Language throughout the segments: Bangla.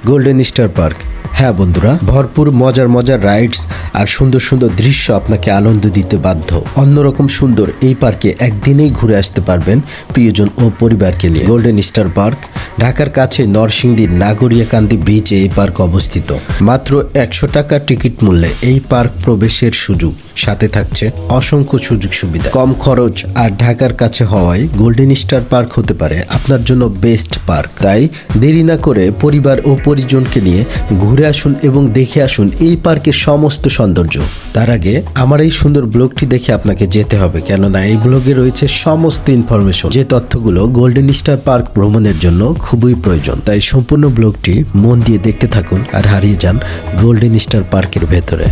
Golden star park. হ্যাঁ বন্ধুরা, ভরপুর মজার মজার রাইডস আর সুন্দর সুন্দর দৃশ্য আপনাকে আনন্দ দিতে বাধ্য। অন্যরকম সুন্দর এই পার্কে একদিনেই ঘুরে আসতে পারবেন প্রিয়জন ও পরিবারকে নিয়ে। গোল্ডেন স্টার পার্ক ঢাকার কাছে নরসিংদীর নাগরিয়াকান্দি ব্রিজে এই পার্ক অবস্থিত। মাত্র 100 টাকা টিকিট মূল্যে এই পার্ক প্রবেশের সুযোগ, সাথে থাকছে অসংখ্য সুযোগ সুবিধা। কম খরচ আর ঢাকার কাছে হওয়ায় গোল্ডেন স্টার পার্ক হতে পারে আপনার জন্য বেস্ট পার্ক। তাই দেরি না করে পরিবার ও পরিজনকে নিয়ে ঘুরে আসুন এবং দেখে আসুন এই পার্কের সমস্ত সৌন্দর্য। তার আগে আমার এই সুন্দর ব্লগটি দেখে আপনাকে যেতে হবে, কেননা এই ব্লগে রয়েছে সমস্ত ইনফরমেশন, যে তথ্যগুলো গোল্ডেন স্টার পার্ক ভ্রমণের জন্য খুবই প্রয়োজন। তাই সম্পূর্ণ ব্লগটি মন দিয়ে দেখতে থাকুন আর হারিয়ে যান গোল্ডেন স্টার পার্কের ভেতরে।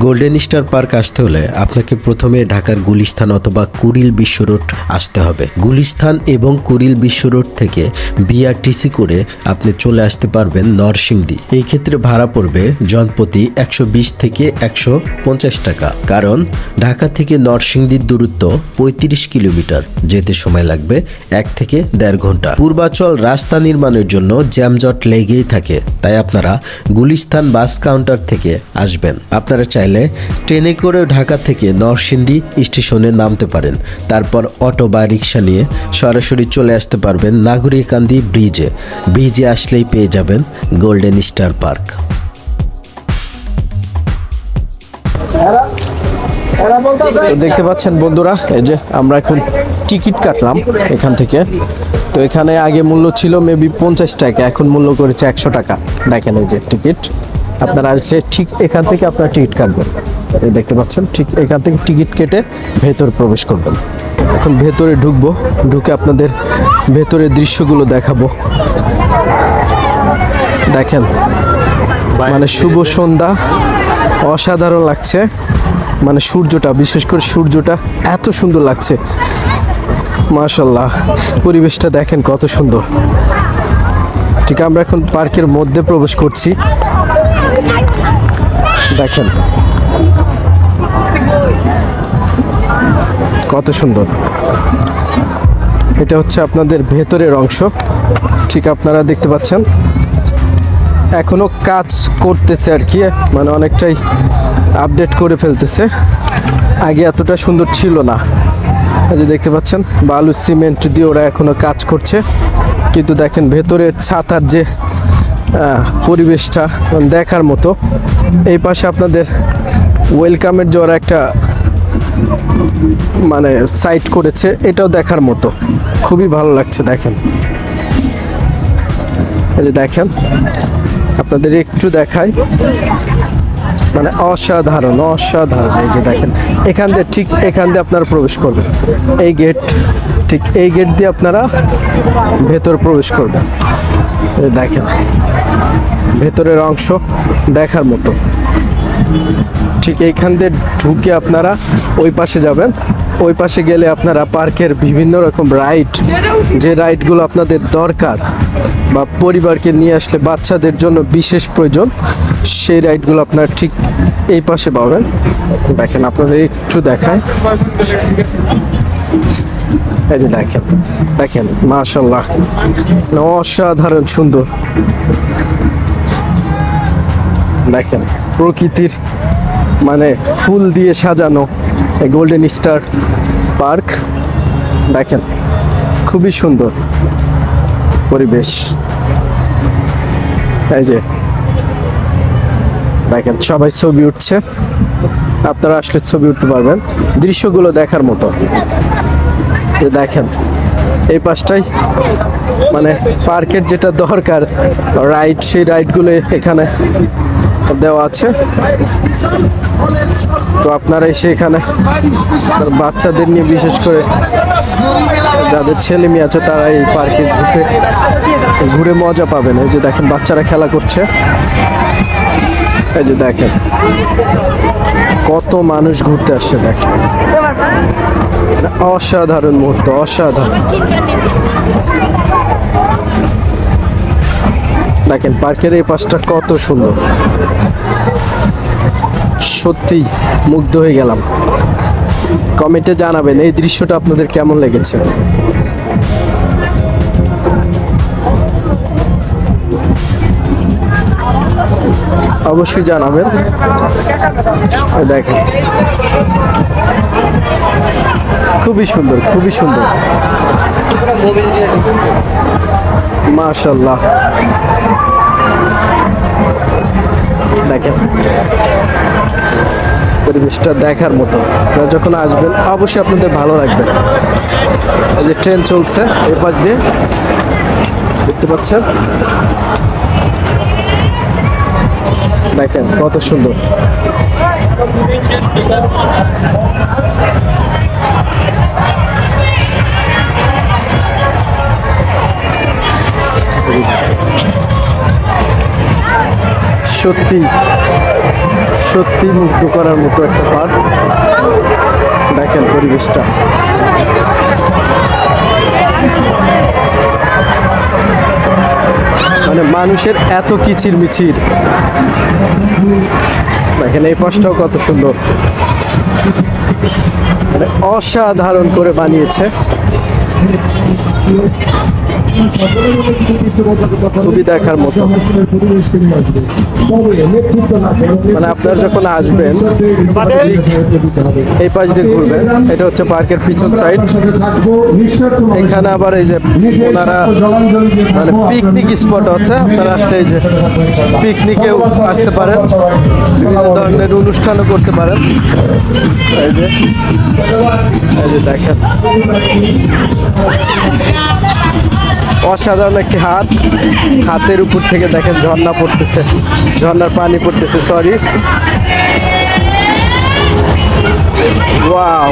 গোল্ডেন স্টার পার্ক আসতে হলে আপনাকে প্রথমে ঢাকার গুলিস্তান অথবা কুড়িল বিশ্ব রোড আসতে হবে। গুলিস্তান এবং কুড়িল বিশ্ব রোড থেকে বিআরটিসি করে আপনি চলে আসতে পারবেন নরসিংদী। এই ক্ষেত্রে ভাড়া পড়বে জনপ্রতি 120 থেকে 150 টাকা, কারণ ঢাকা থেকে নরসিংদীর দূরত্ব 35 কিলোমিটার, যেতে সময় লাগবে 1 থেকে 1.5 ঘন্টা। পূর্বাচল রাস্তা নির্মাণের জন্য জ্যামজট লেগেই থাকে, তাই আপনারা গুলিস্তান বাস কাউন্টার থেকে আসবেন। আপনারা চাইলে ট্রেনে করে ঢাকা থেকে নরসিংদী স্টেশনে নামতে পারেন, তারপর অটো বা রিক্সা নিয়ে সরাসরি চলে আসতে পারবেন নাগরিকান্দি ব্রিজে। ব্রিজে আসলেই পেয়ে যাবেন গোল্ডেন স্টার পার্ক। দেখতে পাচ্ছেন বন্ধুরা, এই যে আমরা এখন টিকিট কাটলাম এখান থেকে। তো এখানে আগে মূল্য ছিল মেবি 50 টাকা, এখন মূল্য করেছে 100 টাকা। দেখেন এই যে টিকিট, আপনারা আসলে ঠিক এখান থেকে আপনারা টিকিট কাটবেন। এই দেখতে পাচ্ছেন, ঠিক এখান থেকে টিকিট কেটে ভেতর প্রবেশ করবেন। এখন ভেতরে ঢুকবো, ঢুকে আপনাদের ভেতরের দৃশ্যগুলো দেখাবো। দেখেন, মানে শুভ সন্ধ্যা, অসাধারণ লাগছে। মানে সূর্যটা, বিশেষ করে সূর্যটা এত সুন্দর লাগছে, মাশাআল্লাহ। পরিবেশটা দেখেন কত সুন্দর। ঠিক আমরা এখন পার্কের মধ্যে প্রবেশ করছি। দেখেন কত সুন্দর। এটা হচ্ছে আপনাদের ভেতরের অংশ, ঠিক আপনারা দেখতে পাচ্ছেন। এখনো কাজ করতেছে আর কি, মানে অনেকটাই আপডেট করে ফেলতেছে। আগে এতটা সুন্দর ছিল না। এই যে দেখতে পাচ্ছেন, বালু সিমেন্ট দিয়ে ওরা এখনো কাজ করছে, কিন্তু দেখেন ভেতরের ছাতার যে পরিবেশটা দেখার মতো। এই পাশে আপনাদের ওয়েলকামের যে ওরা একটা মানে সাইট করেছে, এটাও দেখার মতো, খুবই ভালো লাগছে। দেখেন এই যে দেখেন, আপনাদের একটু দেখাই, মানে অসাধারণ অসাধারণ। এই যে দেখেন, এখান দিয়ে ঠিক এখান দিয়ে আপনারা প্রবেশ করবেন। এই গেট, ঠিক এই গেট দিয়ে আপনারা ভেতর প্রবেশ করবেন। দেখেন ভেতরের অংশ দেখার মতো। ঠিক এইখান দিয়ে ঢুকে আপনারা ওই পাশে যাবেন। ওই পাশে গেলে আপনারা পার্কের বিভিন্ন রকম রাইড, যে রাইডগুলো আপনাদের দরকার বা পরিবারকে নিয়ে আসলে বাচ্চাদের জন্য বিশেষ প্রয়োজন, সেই রাইডগুলো আপনারা ঠিক এই পাশে পাবেন। দেখেন আপনাদের একটু দেখায়, এই যে দেখেন, দেখেন মাশাআল্লাহ, অসাধারণ সুন্দর। দেখেন প্রকৃতির মানে ফুল দিয়ে সাজানো এই গোল্ডেন স্টার পার্ক। দেখেন খুবই সুন্দর পরিবেশ। এই যে দেখেন সবাই ছবি উঠছে, আপনারা আসলে ছবি উঠতে পারবেন। দৃশ্যগুলো দেখার মতো। দেখেন এই পাশটাই মানে পার্কের যেটা দরকার রাইড, সেই রাইডগুলো এখানে দেওয়া আছে। তো আপনারা এসে এখানে বাচ্চাদের নিয়ে, বিশেষ করে যাদের ছেলে মেয়ে আছে, তারা এই পার্কে ঘুরে মজা পাবেন। এই যে দেখেন বাচ্চারা খেলা করছে, এই যে দেখেন কত মানুষ ঘুরতে আসছে, দেখেন অসাধারণ মুহূর্ত, অসাধারণ। দেখেন পার্কের এই পাশটা কত সুন্দর, সত্যি মুগ্ধ হয়ে গেলাম। কমেন্টে জানাবেন এই দৃশ্যটা আপনাদের কেমন লেগেছে। অবশ্যই জানাবেন। দেখেন খুবই সুন্দর, খুবই সুন্দর, মাশাআল্লাহ। দেখেন পরিবেশটা দেখার মতো। আপনারা যখন আসবেন অবশ্যই আপনাদের ভালো লাগবে। এই যে ট্রেন চলছে এই পাশ দিয়ে, দেখতে পাচ্ছেন, দেখেন কত সুন্দর। সত্যি সত্যি মুগ্ধ করার মতো একটা পার্ক। দেখেন পরিবেশটা, মানে মানুষের এত কিচিরমিচির। দেখেন এই পাশটাও কত সুন্দর, মানে অসাধারণ করে বানিয়েছে, খুবই দেখার মতো। মানে আপনারা যখন আসবেন এই পাশ দিয়ে ঘুরবেন, এটা হচ্ছে পার্কের পিছন সাইড। এখানে আবার এই যে ওনারা মানে পিকনিক স্পট আছে, আপনারা আসলে এই যে পিকনিকেও আসতে পারেন, বিভিন্ন ধরনের অনুষ্ঠানও করতে পারেন। এই যে দেখেন অসাধারণ একটি হাতের উপর থেকে দেখেন ঝর্ণা পড়তেছে, ঝর্ণার পানি পড়তেছে, সরি। ওয়াও,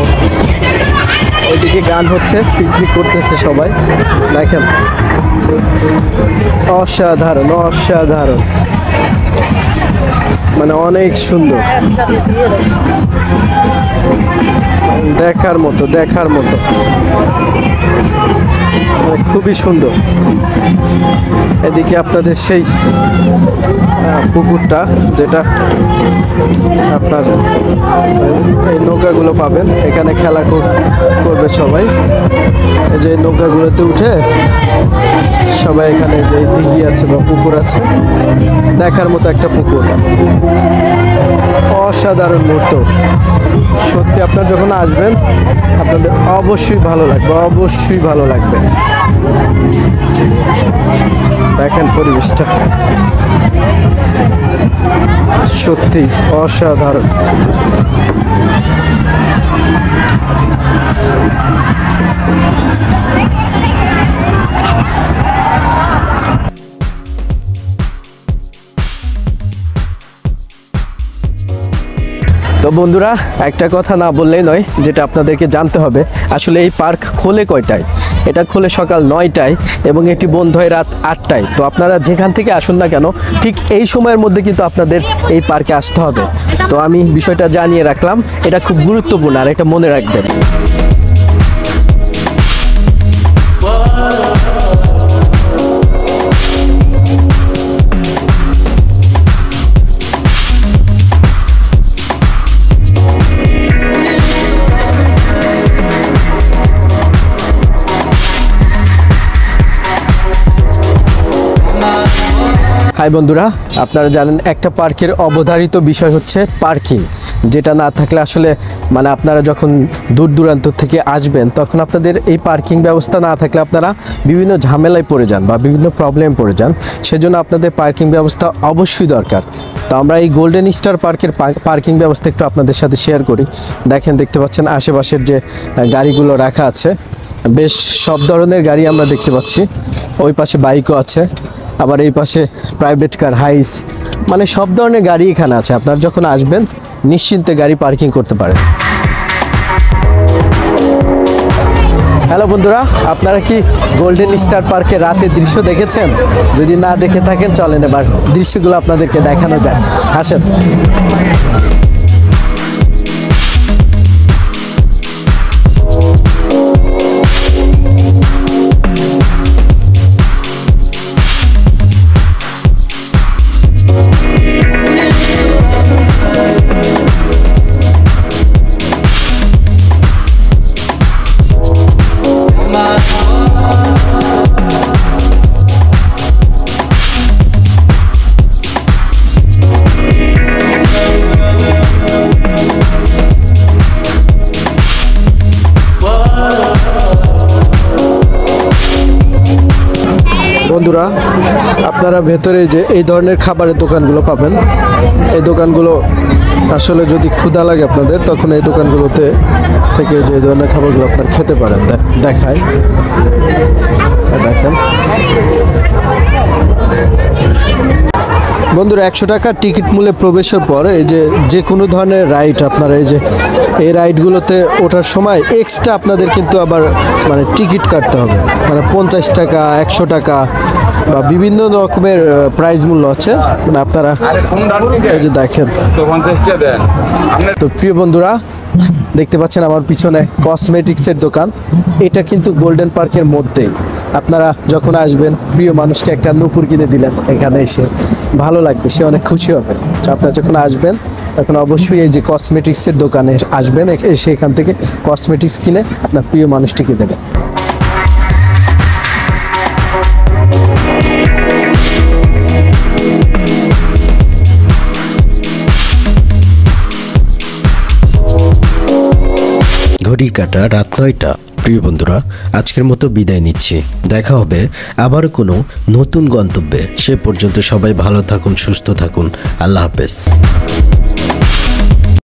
ওইদিকে গান হচ্ছে, পিকনিক করতেছে সবাই। দেখেন অসাধারণ, অসাধারণ, মানে অনেক সুন্দর, দেখার মতো, দেখার মতো, খুবই সুন্দর। এদিকে আপনাদের সেই পুকুরটা, যেটা আপনার এই নৌকাগুলো পাবেন, এখানে খেলা করবে সবাই। এই যে নৌকাগুলোতে উঠে সবাই, এখানে যে দিঘি আছে বা পুকুর আছে, দেখার মতো একটা পুকুর, অসাধারণ মুহূর্ত। সত্যি আপনারা যখন আসবেন আপনাদের অবশ্যই ভালো লাগবে, অবশ্যই ভালো লাগবে। দেখেন পরিবেশটা সত্যি অসাধারণ। তো বন্ধুরা, একটা কথা না বললেই নয়, যেটা আপনাদেরকে জানতে হবে, আসলে এই পার্ক খোলে কয়টায়? এটা খোলে সকাল 9টায় এবং এটি বন্ধ হয় রাত 8টায়। তো আপনারা যেখান থেকে আসুন না কেন, ঠিক এই সময়ের মধ্যে কিন্তু আপনাদের এই পার্কে আসতে হবে। তো আমি বিষয়টা জানিয়ে রাখলাম, এটা খুব গুরুত্বপূর্ণ, আর এটা মনে রাখবেন। হাই বন্ধুরা, আপনারা জানেন একটা পার্কের অবধারিত বিষয় হচ্ছে পার্কিং, যেটা না থাকলে আসলে মানে আপনারা যখন দূর দূরান্ত থেকে আসবেন তখন আপনাদের এই পার্কিং ব্যবস্থা না থাকলে আপনারা বিভিন্ন ঝামেলায় পড়ে যান বা বিভিন্ন প্রবলেম পড়ে যান। সেজন্য আপনাদের পার্কিং ব্যবস্থা অবশ্যই দরকার। তো আমরা এই গোল্ডেন স্টার পার্কের পার্কিং ব্যবস্থা একটু আপনাদের সাথে শেয়ার করি। দেখতে পাচ্ছেন আশেপাশের যে গাড়িগুলো রাখা আছে, বেশ সব ধরনের গাড়ি আমরা দেখতে পাচ্ছি। ওই পাশে বাইকও আছে, আবার এই পাশে প্রাইভেট কার, হাইস, মানে সব ধরনের গাড়ি এখানে আছে। আপনারা যখন আসবেন নিশ্চিন্তে গাড়ি পার্কিং করতে পারেন। হ্যালো বন্ধুরা, আপনারা কি গোল্ডেন স্টার পার্কের রাতের দৃশ্য দেখেছেন? যদি না দেখে থাকেন চলেন এবার দৃশ্যগুলো আপনাদেরকে দেখানো যায়, আসেন। বন্ধুরা, আপনারা ভেতরে যে এই ধরনের খাবারের দোকানগুলো পাবেন, এই দোকানগুলো আসলে যদি ক্ষুধা লাগে আপনাদের, তখন এই দোকানগুলোতে থেকে যে ধরনের খাবারগুলো আপনারা খেতে পারেন। দেখায় দেখেন বন্ধুরা, 100 টাকা টিকিট মূল্যে প্রবেশের পর এই যে কোনো ধরনের রাইড, আপনারা এই রাইডগুলোতে ওঠার সময় এক্সট্রা আপনাদের কিন্তু আবার মানে টিকিট কাটতে হবে, মানে 50 টাকা, 100 টাকা বা বিভিন্ন রকমের প্রাইস মূল্য আছে। মানে আপনারা এই যে দেখেন, তো প্রিয় বন্ধুরা দেখতে পাচ্ছেন আমার পিছনে কসমেটিক্সের দোকান। এটা কিন্তু গোল্ডেন পার্কের মধ্যেই। আপনারা যখন আসবেন প্রিয় মানুষকে একটা নূপুর কিনে দিলেন, এখানে এসে ভালো লাগবে, সে অনেক খুশি হবে। আপনারা যখন আসবেন তখন অবশ্যই এই যে কসমেটিক্সের দোকানে আসবেন, এসে এখান থেকে কসমেটিক্স কিনে আপনার প্রিয় মানুষটিকে দেবেন। ঘড়ির কাঁটা রাত 9টা। প্রিয় বন্ধুরা, আজকের মতো বিদায় নিচ্ছি। দেখা হবে আবার কোনো নতুন গন্তব্যে। সে পর্যন্ত সবাই ভালো থাকুন, সুস্থ থাকুন। আল্লাহ হাফেজ।